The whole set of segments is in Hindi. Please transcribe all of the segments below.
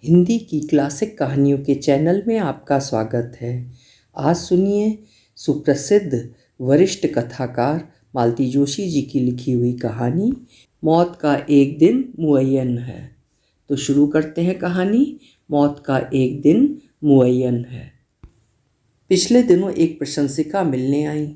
हिंदी की क्लासिक कहानियों के चैनल में आपका स्वागत है। आज सुनिए सुप्रसिद्ध वरिष्ठ कथाकार मालती जोशी जी की लिखी हुई कहानी मौत का एक दिन मुअय्यन है। तो शुरू करते हैं कहानी। मौत का एक दिन मुअय्यन है। पिछले दिनों एक प्रशंसिका मिलने आई।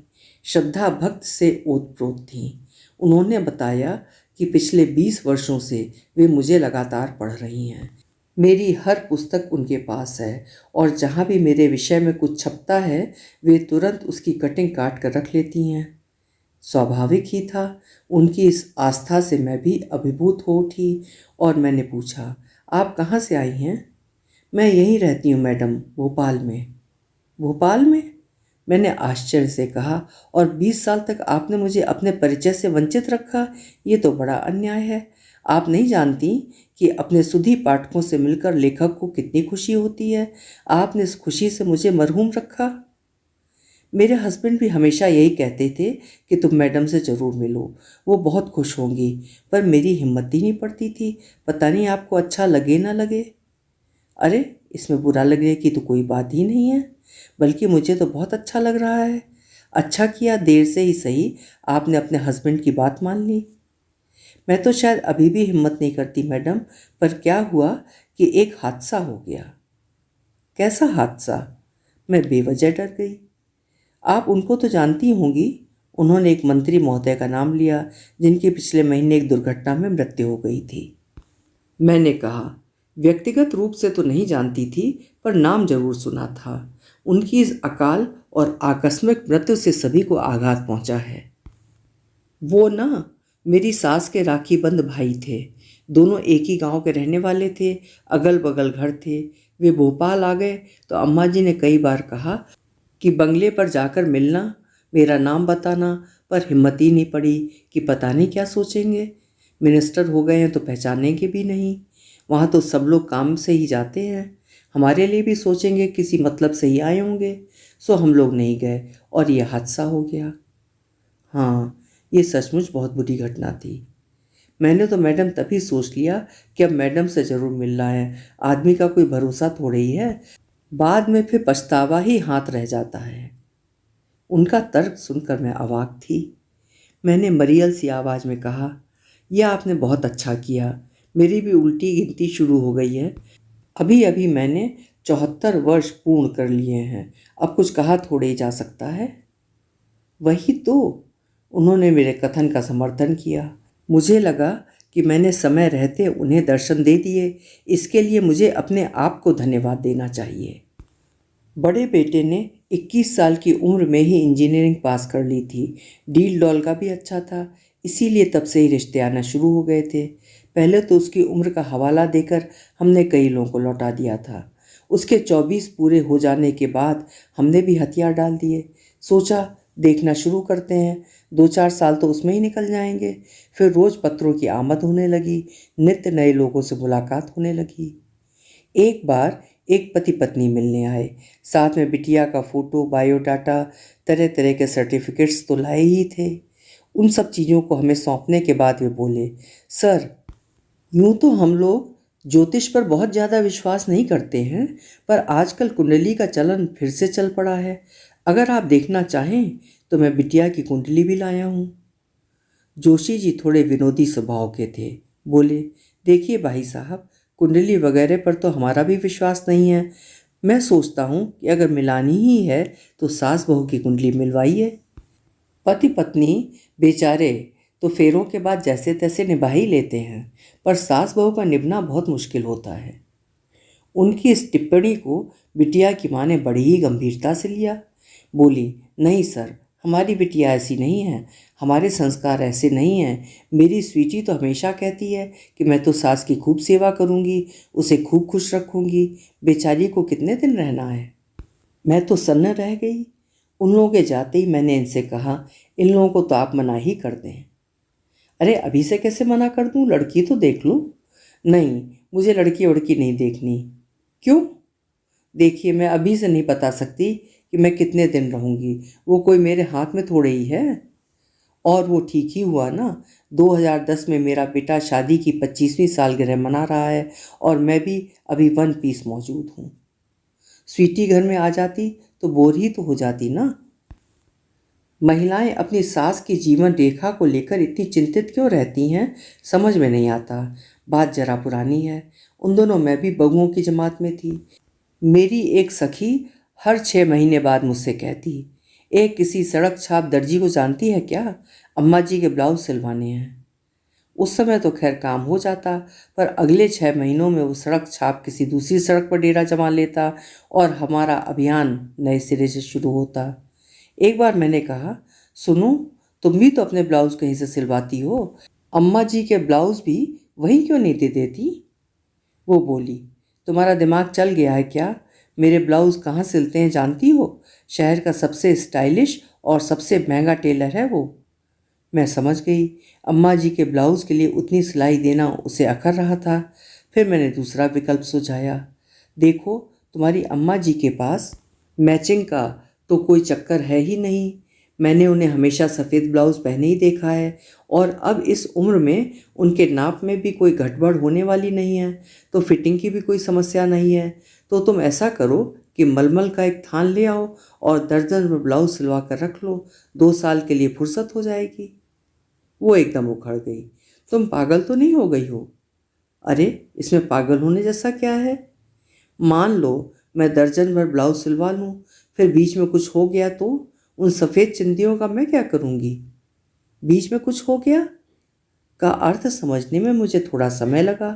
श्रद्धा भक्त से ओतप्रोत थी। उन्होंने बताया कि पिछले 20 वर्षों से वे मुझे लगातार पढ़ रही हैं। मेरी हर पुस्तक उनके पास है और जहाँ भी मेरे विषय में कुछ छपता है वे तुरंत उसकी कटिंग काट कर रख लेती हैं। स्वाभाविक ही था, उनकी इस आस्था से मैं भी अभिभूत हो उठी और मैंने पूछा, आप कहाँ से आई हैं? मैं यहीं रहती हूँ मैडम, भोपाल में। भोपाल में? मैंने आश्चर्य से कहा, और 20 साल तक आपने मुझे अपने परिचय से वंचित रखा? ये तो बड़ा अन्याय है। आप नहीं जानती कि अपने सुधी पाठकों से मिलकर लेखक को कितनी खुशी होती है। आपने इस खुशी से मुझे मरहूम रखा। मेरे हस्बैंड भी हमेशा यही कहते थे कि तुम मैडम से ज़रूर मिलो, वो बहुत खुश होंगी, पर मेरी हिम्मत ही नहीं पड़ती थी। पता नहीं आपको अच्छा लगे ना लगे। अरे, इसमें बुरा लगने की तो कोई बात ही नहीं है, बल्कि मुझे तो बहुत अच्छा लग रहा है। अच्छा किया, देर से ही सही आपने अपने हस्बैंड की बात मान ली। मैं तो शायद अभी भी हिम्मत नहीं करती मैडम, पर क्या हुआ कि एक हादसा हो गया। कैसा हादसा? मैं बेवजह डर गई। आप उनको तो जानती होंगी। उन्होंने एक मंत्री महोदय का नाम लिया जिनकी पिछले महीने एक दुर्घटना में मृत्यु हो गई थी। मैंने कहा, व्यक्तिगत रूप से तो नहीं जानती थी, पर नाम जरूर सुना था। उनकी इस अकाल और आकस्मिक मृत्यु से सभी को आघात पहुंचा है। वो ना मेरी सास के राखी बंद भाई थे। दोनों एक ही गांव के रहने वाले थे, अगल बगल घर थे। वे भोपाल आ गए तो अम्मा जी ने कई बार कहा कि बंगले पर जाकर मिलना, मेरा नाम बताना, पर हिम्मत ही नहीं पड़ी कि पता नहीं क्या सोचेंगे। मिनिस्टर हो गए हैं तो पहचानेंगे भी नहीं। वहाँ तो सब लोग काम से ही जाते हैं। हमारे लिए भी सोचेंगे किसी मतलब से ही आए होंगे। सो हम लोग नहीं गए और यह हादसा हो गया। हाँ, ये सचमुच बहुत बुरी घटना थी। मैंने तो मैडम तभी सोच लिया कि अब मैडम से ज़रूर मिलना है। आदमी का कोई भरोसा थोड़े ही है, बाद में फिर पछतावा ही हाथ रह जाता है। उनका तर्क सुनकर मैं अवाक थी। मैंने मरियल सी आवाज़ में कहा, यह आपने बहुत अच्छा किया। मेरी भी उल्टी गिनती शुरू हो गई है। अभी अभी मैंने 74 वर्ष पूर्ण कर लिए हैं। अब कुछ कहा थोड़े ही जा सकता है। वही तो। उन्होंने मेरे कथन का समर्थन किया। मुझे लगा कि मैंने समय रहते उन्हें दर्शन दे दिए। इसके लिए मुझे अपने आप को धन्यवाद देना चाहिए। बड़े बेटे ने 21 साल की उम्र में ही इंजीनियरिंग पास कर ली थी। डील डॉल का भी अच्छा था, इसीलिए तब से ही रिश्ते आना शुरू हो गए थे। पहले तो उसकी उम्र का हवाला देकर हमने कई लोगों को लौटा दिया था। उसके 24 पूरे हो जाने के बाद हमने भी हथियार डाल दिए। सोचा देखना शुरू करते हैं, 2-4 साल तो उसमें ही निकल जाएंगे। फिर रोज़ पत्रों की आमद होने लगी, नित्य नए लोगों से मुलाकात होने लगी। एक बार एक पति पत्नी मिलने आए। साथ में बिटिया का फोटो, बायोडाटा, तरह तरह के सर्टिफिकेट्स तो लाए ही थे। उन सब चीज़ों को हमें सौंपने के बाद वे बोले, सर, यूं तो हम लोग ज्योतिष पर बहुत ज़्यादा विश्वास नहीं करते हैं, पर आजकल कुंडली का चलन फिर से चल पड़ा है। अगर आप देखना चाहें तो मैं बिटिया की कुंडली भी लाया हूँ। जोशी जी थोड़े विनोदी स्वभाव के थे। बोले, देखिए भाई साहब, कुंडली वगैरह पर तो हमारा भी विश्वास नहीं है। मैं सोचता हूँ कि अगर मिलानी ही है तो सास बहू की कुंडली मिलवाइए। पति पत्नी बेचारे तो फेरों के बाद जैसे तैसे निभा ही लेते हैं, पर सास बहू का निभना बहुत मुश्किल होता है। उनकी इस टिप्पणी को बिटिया की माँ ने बड़ी ही गंभीरता से लिया। बोली, नहीं सर, हमारी बिटिया ऐसी नहीं है, हमारे संस्कार ऐसे नहीं हैं। मेरी स्वीटी तो हमेशा कहती है कि मैं तो सास की खूब सेवा करूंगी, उसे खूब खुश रखूंगी। बेचारी को कितने दिन रहना है। मैं तो सन्न रह गई। उन लोगों के जाते ही मैंने इनसे कहा, इन लोगों को तो आप मना ही कर दें। अरे, अभी से कैसे मना कर दूं, लड़की तो देख लूं। नहीं, मुझे लड़की वड़की नहीं देखनी। क्यों? देखिए, मैं अभी से नहीं बता सकती कि मैं कितने दिन रहूंगी। वो कोई मेरे हाथ में थोड़े ही है। और वो ठीक ही हुआ ना। 2010 में मेरा बेटा शादी की 25वीं सालगिरह मना रहा है और मैं भी अभी वन पीस मौजूद हूँ। स्वीटी घर में आ जाती तो बोर ही तो हो जाती ना। महिलाएं अपनी सास की जीवन रेखा को लेकर इतनी चिंतित क्यों रहती हैं, समझ में नहीं आता। बात जरा पुरानी है। उन दोनों मैं भी बहूओं की जमात में थी। मेरी एक सखी हर 6 महीने बाद मुझसे कहती, एक किसी सड़क छाप दर्जी को जानती है क्या, अम्मा जी के ब्लाउज सिलवाने हैं। उस समय तो खैर काम हो जाता, पर अगले 6 महीनों में वो सड़क छाप किसी दूसरी सड़क पर डेरा जमा लेता और हमारा अभियान नए सिरे से शुरू होता। एक बार मैंने कहा, सुनो, तुम भी तो अपने ब्लाउज कहीं से सिलवाती हो, अम्मा जी के ब्लाउज भी वहीं क्यों नहीं दे देती। वो बोली, तुम्हारा दिमाग चल गया है क्या, मेरे ब्लाउज कहाँ सिलते हैं जानती हो, शहर का सबसे स्टाइलिश और सबसे महंगा टेलर है वो। मैं समझ गई, अम्मा जी के ब्लाउज के लिए उतनी सिलाई देना उसे अखर रहा था। फिर मैंने दूसरा विकल्प सुझाया, देखो, तुम्हारी अम्मा जी के पास मैचिंग का तो कोई चक्कर है ही नहीं। मैंने उन्हें हमेशा सफ़ेद ब्लाउज पहने ही देखा है और अब इस उम्र में उनके नाप में भी कोई गड़बड़ होने वाली नहीं है, तो फिटिंग की भी कोई समस्या नहीं है। तो तुम ऐसा करो कि मलमल का एक थान ले आओ और दर्जन में ब्लाउज सिलवा कर रख लो, 2 साल के लिए फुर्सत हो जाएगी। वो एकदम उखड़ गई, तुम पागल तो नहीं हो गई हो। अरे, इसमें पागल होने जैसा क्या है। मान लो मैं दर्जन भर ब्लाउज सिलवा लूँ, फिर बीच में कुछ हो गया तो उन सफ़ेद चिंदियों का मैं क्या करूँगी। बीच में कुछ हो गया का अर्थ समझने में मुझे थोड़ा समय लगा।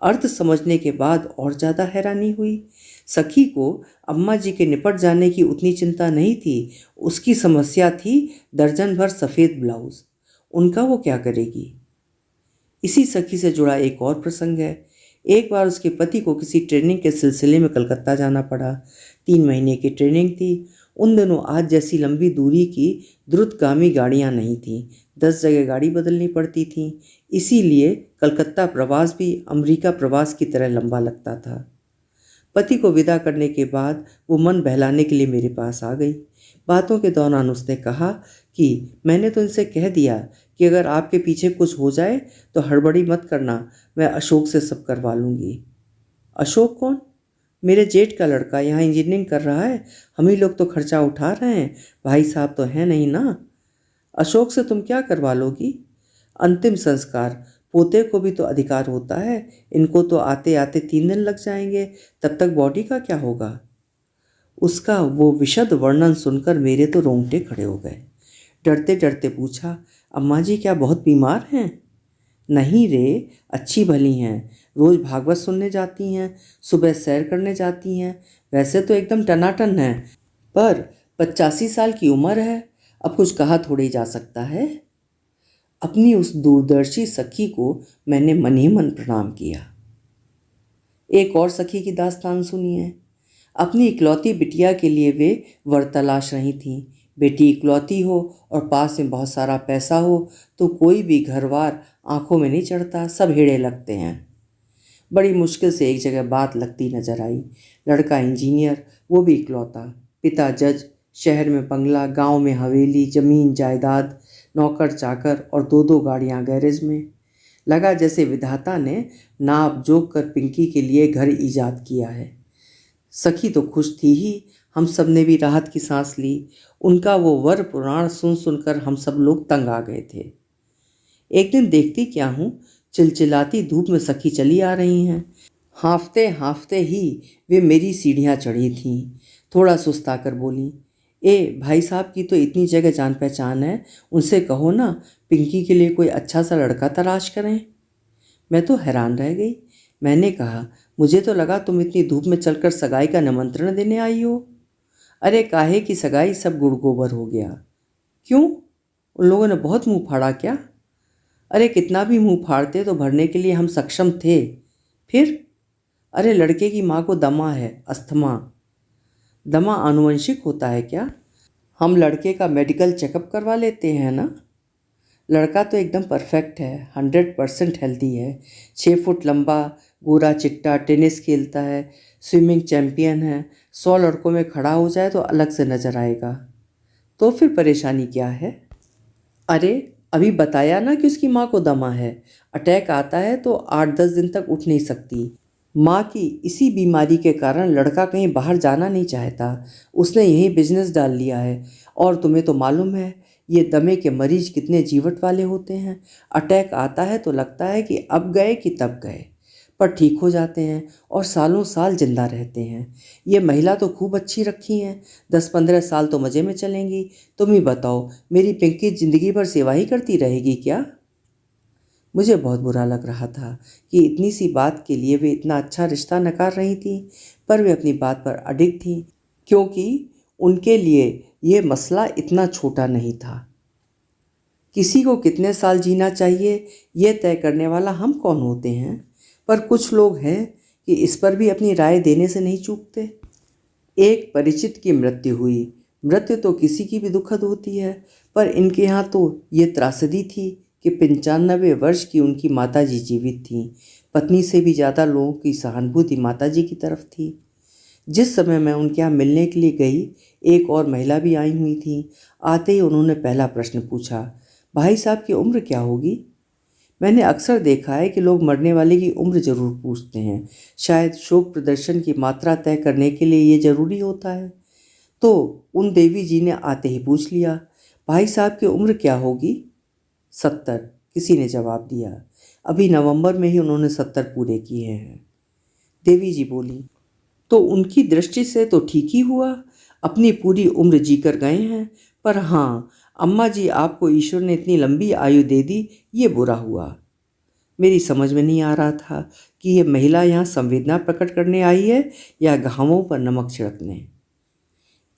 अर्थ समझने के बाद और ज़्यादा हैरानी हुई। सखी को अम्मा जी के निपट जाने की उतनी चिंता नहीं थी, उसकी समस्या थी दर्जन भर सफ़ेद ब्लाउज, उनका वो क्या करेगी। इसी सखी से जुड़ा एक और प्रसंग है। एक बार उसके पति को किसी ट्रेनिंग के सिलसिले में कलकत्ता जाना पड़ा। 3 महीने की ट्रेनिंग थी। उन दिनों आज जैसी लंबी दूरी की द्रुतगामी गाड़ियां नहीं थीं, 10 जगह गाड़ी बदलनी पड़ती थी। इसीलिए कलकत्ता प्रवास भी अमेरिका प्रवास की तरह लंबा लगता था। पति को विदा करने के बाद वो मन बहलाने के लिए मेरे पास आ गई। बातों के दौरान उसने कहा कि मैंने तो इनसे कह दिया कि अगर आपके पीछे कुछ हो जाए तो हड़बड़ी मत करना, मैं अशोक से सब करवा लूँगी। अशोक कौन? मेरे जेठ का लड़का, यहाँ इंजीनियरिंग कर रहा है। हम ही लोग तो खर्चा उठा रहे हैं, भाई साहब तो हैं नहीं ना। अशोक से तुम क्या करवा लोगी? अंतिम संस्कार, पोते को भी तो अधिकार होता है। इनको तो आते आते 3 दिन लग जाएंगे, तब तक बॉडी का क्या होगा। उसका वो विशद वर्णन सुनकर मेरे तो रोंगटे खड़े हो गए। डरते डरते पूछा, अम्मा जी क्या बहुत बीमार हैं? नहीं रे, अच्छी भली हैं, रोज़ भागवत सुनने जाती हैं, सुबह सैर करने जाती हैं, वैसे तो एकदम टनाटन हैं, पर 85 साल की उम्र है, अब कुछ कहा थोड़ी जा सकता है। अपनी उस दूरदर्शी सखी को मैंने मन ही मन प्रणाम किया। एक और सखी की दास्तान सुनिए। अपनी इकलौती बिटिया के लिए वे वर तलाश रही थीं। बेटी इकलौती हो और पास में बहुत सारा पैसा हो तो कोई भी घरवार आंखों में नहीं चढ़ता, सब हेड़े लगते हैं। बड़ी मुश्किल से एक जगह बात लगती नजर आई। लड़का इंजीनियर, वो भी इकलौता, पिता जज, शहर में बंगला, गांव में हवेली, जमीन जायदाद, नौकर चाकर और 2-2 गाड़ियां गैरेज में। लगा जैसे विधाता ने नाप जोक कर पिंकी के लिए घर ईजाद किया है। सखी तो खुश थी ही, हम सब ने भी राहत की सांस ली। उनका वो वर पुराण सुन सुनकर हम सब लोग तंग आ गए थे। एक दिन देखती क्या हूँ, चिलचिलाती धूप में सखी चली आ रही हैं। हाँफते हाँफते ही वे मेरी सीढ़ियाँ चढ़ी थीं। थोड़ा सुस्ता कर बोली, ए भाई साहब की तो इतनी जगह जान पहचान है, उनसे कहो ना पिंकी के लिए कोई अच्छा सा लड़का तलाश करें। मैं तो हैरान रह गई। मैंने कहा, मुझे तो लगा तुम इतनी धूप में चलकर सगाई का निमंत्रण देने आई हो। अरे काहे की सगाई, सब गुड़ गोबर हो गया। क्यों, उन लोगों ने बहुत मुंह फाड़ा क्या? अरे कितना भी मुंह फाड़ते तो भरने के लिए हम सक्षम थे। फिर? अरे लड़के की माँ को दमा है, अस्थमा। दमा आनुवंशिक होता है क्या? हम लड़के का मेडिकल चेकअप करवा लेते हैं ना। लड़का तो एकदम परफेक्ट है, 100% हेल्दी है। 6 फुट लंबा, गोरा चिट्टा, टेनिस खेलता है, स्विमिंग चैम्पियन है। 100 लड़कों में खड़ा हो जाए तो अलग से नजर आएगा। तो फिर परेशानी क्या है? अरे, अभी बताया ना कि उसकी माँ को दमा है। अटैक आता है तो 8-10 दिन तक उठ नहीं सकती। माँ की इसी बीमारी के कारण लड़का कहीं बाहर जाना नहीं चाहता। उसने यही बिजनेस डाल लिया है। और तुम्हें तो मालूम है ये दमे के मरीज कितने जीवट वाले होते हैं। अटैक आता है तो लगता है कि अब गए कि तब गए, पर ठीक हो जाते हैं और सालों साल जिंदा रहते हैं। ये महिला तो खूब अच्छी रखी हैं, 10-15 साल तो मज़े में चलेंगी। तुम ही बताओ, मेरी पिंकी ज़िंदगी भर सेवा ही करती रहेगी क्या? मुझे बहुत बुरा लग रहा था कि इतनी सी बात के लिए वे इतना अच्छा रिश्ता नकार रही थी, पर वे अपनी बात पर अडिग थी, क्योंकि उनके लिए ये मसला इतना छोटा नहीं था। किसी को कितने साल जीना चाहिए ये तय करने वाला हम कौन होते हैं, पर कुछ लोग हैं कि इस पर भी अपनी राय देने से नहीं चूकते। एक परिचित की मृत्यु हुई। मृत्यु तो किसी की भी दुखद होती है, पर इनके यहाँ तो ये त्रासदी थी कि 95 वर्ष की उनकी माताजी जीवित थीं। पत्नी से भी ज़्यादा लोगों की सहानुभूति माताजी की तरफ थी। जिस समय मैं उनके यहाँ मिलने के लिए गई, एक और महिला भी आई हुई थी। आते ही उन्होंने पहला प्रश्न पूछा, भाई साहब की उम्र क्या होगी? मैंने अक्सर देखा है कि लोग मरने वाले की उम्र जरूर पूछते हैं। शायद शोक प्रदर्शन की मात्रा तय करने के लिए ये जरूरी होता है। तो उन देवी जी ने आते ही पूछ लिया, भाई साहब की उम्र क्या होगी? 70, किसी ने जवाब दिया। अभी नवंबर में ही उन्होंने 70 पूरे किए हैं। देवी जी बोली, तो उनकी दृष्टि से तो ठीक ही हुआ, अपनी पूरी उम्र जीकर गए हैं। पर हाँ, अम्मा जी, आपको ईश्वर ने इतनी लंबी आयु दे दी, ये बुरा हुआ। मेरी समझ में नहीं आ रहा था कि ये महिला यहाँ संवेदना प्रकट करने आई है या घावों पर नमक छिड़कने।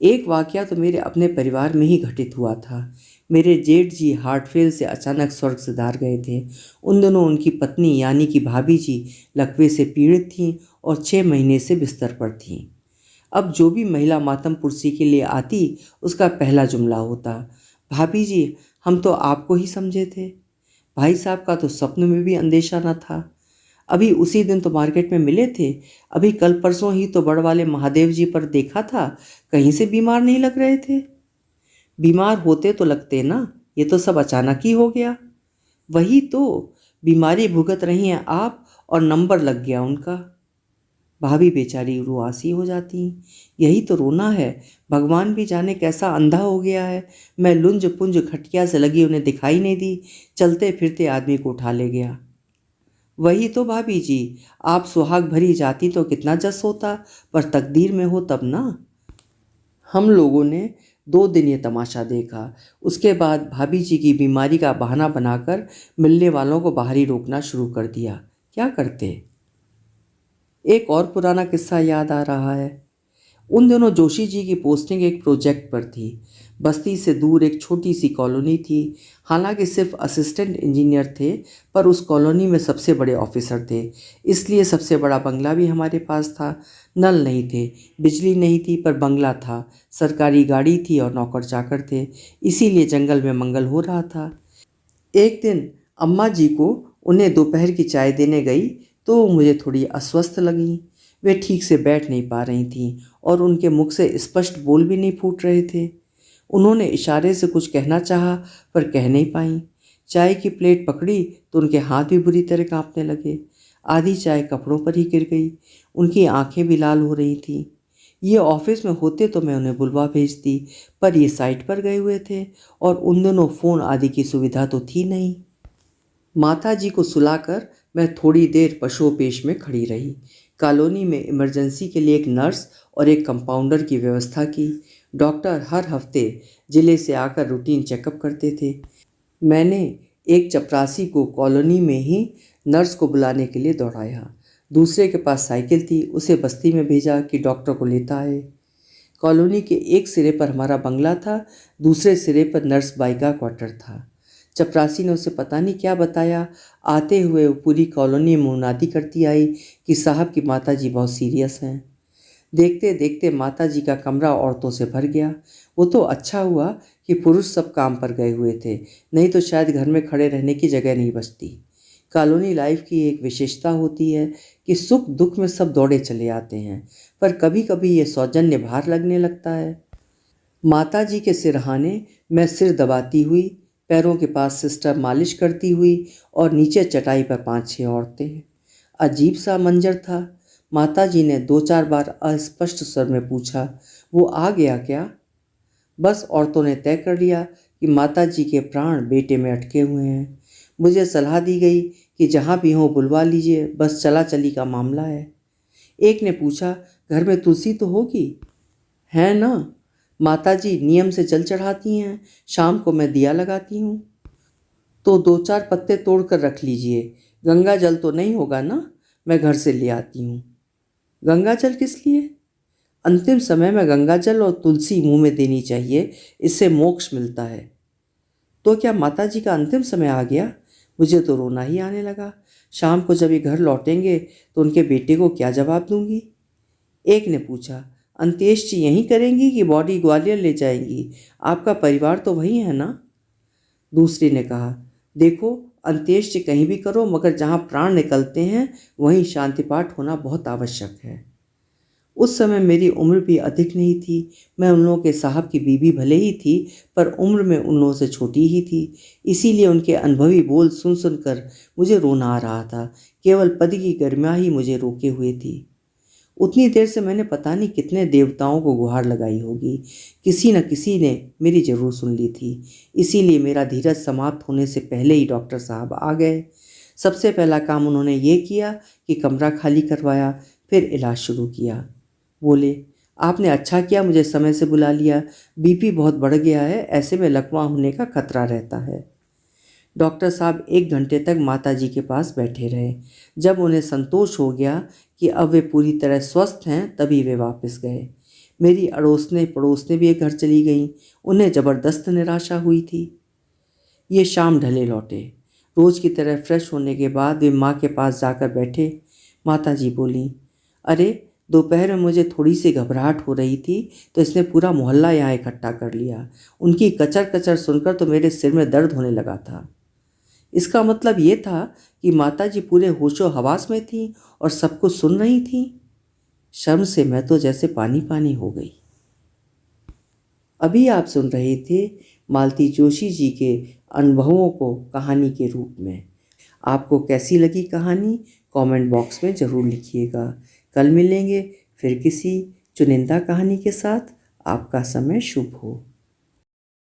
एक वाकया तो मेरे अपने परिवार में ही घटित हुआ था। मेरे जेठ जी हार्ट फेल से अचानक स्वर्ग सिधार गए थे। उन दिनों उनकी पत्नी यानी कि भाभी जी लकवे से पीड़ित थीं और 6 महीने से बिस्तर पर थीं। अब जो भी महिला मातम पुरसी के लिए आती, उसका पहला जुमला होता, भाभी जी, हम तो आपको ही समझे थे। भाई साहब का तो स्वप्न में भी अंदेशा न था। अभी उसी दिन तो मार्केट में मिले थे। अभी कल परसों ही तो बड़ वाले महादेव जी पर देखा था, कहीं से बीमार नहीं लग रहे थे। बीमार होते तो लगते ना, ये तो सब अचानक ही हो गया। वही तो, बीमारी भुगत रही हैं आप और नंबर लग गया उनका। भाभी बेचारी रुआसी हो जाती। यही तो रोना है, भगवान भी जाने कैसा अंधा हो गया है। मैं लुंज पुंज खटिया से लगी उन्हें दिखाई नहीं दी, चलते फिरते आदमी को उठा ले गया। वही तो भाभी जी, आप सुहाग भरी जाती तो कितना जस होता, पर तकदीर में हो तब ना। हम लोगों ने 2 दिन ये तमाशा देखा। उसके बाद भाभी जी की बीमारी का बहाना बनाकर मिलने वालों को बाहर ही रोकना शुरू कर दिया। क्या करते? एक और पुराना किस्सा याद आ रहा है। उन दिनों जोशी जी की पोस्टिंग एक प्रोजेक्ट पर थी। बस्ती से दूर एक छोटी सी कॉलोनी थी। हालांकि सिर्फ असिस्टेंट इंजीनियर थे, पर उस कॉलोनी में सबसे बड़े ऑफिसर थे, इसलिए सबसे बड़ा बंगला भी हमारे पास था। नल नहीं थे, बिजली नहीं थी, पर बंगला था। सरकारी गाड़ी थी और नौकर चाकर थे, इसीलिए जंगल में मंगल हो रहा था। एक दिन अम्मा जी को उन्हें दोपहर की चाय देने गई तो मुझे थोड़ी अस्वस्थ लगी। वे ठीक से बैठ नहीं पा रही थीं और उनके मुख से स्पष्ट बोल भी नहीं फूट रहे थे। उन्होंने इशारे से कुछ कहना चाहा, पर कह नहीं पाई। चाय की प्लेट पकड़ी तो उनके हाथ भी बुरी तरह कांपने लगे। आधी चाय कपड़ों पर ही गिर गई। उनकी आंखें भी लाल हो रही थीं। ये ऑफिस में होते तो मैं उन्हें बुलवा भेजती, पर ये साइट पर गए हुए थे और उन दिनों फ़ोन आदि की सुविधा तो थी नहीं। माता जी को सुलाकर मैं थोड़ी देर पशुपेश में खड़ी रही। कॉलोनी में इमरजेंसी के लिए एक नर्स और एक कंपाउंडर की व्यवस्था की। डॉक्टर हर हफ्ते जिले से आकर रूटीन चेकअप करते थे। मैंने एक चपरासी को कॉलोनी में ही नर्स को बुलाने के लिए दौड़ाया। दूसरे के पास साइकिल थी, उसे बस्ती में भेजा कि डॉक्टर को लेता आए। कॉलोनी के एक सिरे पर हमारा बंगला था, दूसरे सिरे पर नर्स बाई का क्वार्टर था। चपरासी ने उसे पता नहीं क्या बताया। आते हुए वो पूरी कॉलोनी में मुनादी करती आई कि साहब की माताजी बहुत सीरियस हैं। देखते देखते माताजी का कमरा औरतों से भर गया। वो तो अच्छा हुआ कि पुरुष सब काम पर गए हुए थे, नहीं तो शायद घर में खड़े रहने की जगह नहीं बचती। कॉलोनी लाइफ की एक विशेषता होती है कि सुख दुख में सब दौड़े चले आते हैं, पर कभी कभी ये सौजन्य भार लगने लगता है। माता जी के सिरहाने मैं सिर दबाती हुई पैरों के पास सिस्टर मालिश करती हुई और नीचे चटाई पर 5-6 औरतें। अजीब सा मंजर था। माताजी ने 2-4 बार अस्पष्ट स्वर में पूछा, वो आ गया क्या? बस औरतों ने तय कर लिया कि माताजी के प्राण बेटे में अटके हुए हैं। मुझे सलाह दी गई कि जहाँ भी हो बुलवा लीजिए, बस चला चली का मामला है। एक ने पूछा, घर में तुलसी तो होगी? है ना, माताजी नियम से जल चढ़ाती हैं, शाम को मैं दिया लगाती हूँ। तो 2-4 पत्ते तोड़ कर रख लीजिए। गंगा जल तो नहीं होगा ना? मैं घर से ले आती हूँ। गंगा जल किस लिए? अंतिम समय में गंगा जल और तुलसी मुंह में देनी चाहिए, इससे मोक्ष मिलता है। तो क्या माताजी का अंतिम समय आ गया? मुझे तो रोना ही आने लगा। शाम को जब ये घर लौटेंगे तो उनके बेटे को क्या जवाब दूंगी? एक ने पूछा, अंत्येष्टि यहीं करेंगी कि बॉडी ग्वालियर ले जाएंगी? आपका परिवार तो वही है ना? दूसरे ने कहा, देखो, अंत्येष्टि कहीं भी करो, मगर जहाँ प्राण निकलते हैं वहीं शांति पाठ होना बहुत आवश्यक है। उस समय मेरी उम्र भी अधिक नहीं थी। मैं उन लोगों के साहब की बीवी भले ही थी, पर उम्र में उन लोगों से छोटी ही थी। इसीलिए उनके अनुभवी बोल सुन सुनकर मुझे रोना आ रहा था। केवल पद की गरिमा ही मुझे रोके हुए थी। उतनी देर से मैंने पता नहीं कितने देवताओं को गुहार लगाई होगी। किसी न किसी ने मेरी जरूर सुन ली थी। इसीलिए मेरा धीरज समाप्त होने से पहले ही डॉक्टर साहब आ गए। सबसे पहला काम उन्होंने ये किया कि कमरा खाली करवाया, फिर इलाज शुरू किया। बोले, आपने अच्छा किया मुझे समय से बुला लिया। बीपी बहुत बढ़ गया है, ऐसे में लकवा होने का खतरा रहता है। डॉक्टर साहब 1 घंटे तक माताजी के पास बैठे रहे। जब उन्हें संतोष हो गया कि अब वे पूरी तरह स्वस्थ हैं, तभी वे वापस गए। मेरी अड़ोसने पड़ोसने भी एक घर चली गईं। उन्हें ज़बरदस्त निराशा हुई थी। ये शाम ढले लौटे। रोज़ की तरह फ्रेश होने के बाद वे माँ के पास जाकर बैठे। माताजी बोली, अरे, दोपहर में मुझे थोड़ी सी घबराहट हो रही थी तो इसने पूरा मोहल्ला यहाँ इकट्ठा कर लिया। उनकी कचर कचर सुनकर तो मेरे सिर में दर्द होने लगा था। इसका मतलब ये था कि माताजी पूरे होशो हवास में थी और सब कुछ सुन रही थी। शर्म से मैं तो जैसे पानी पानी हो गई। अभी आप सुन रहे थे मालती जोशी जी के अनुभवों को कहानी के रूप में। आपको कैसी लगी कहानी कमेंट बॉक्स में ज़रूर लिखिएगा। कल मिलेंगे फिर किसी चुनिंदा कहानी के साथ। आपका समय शुभ हो।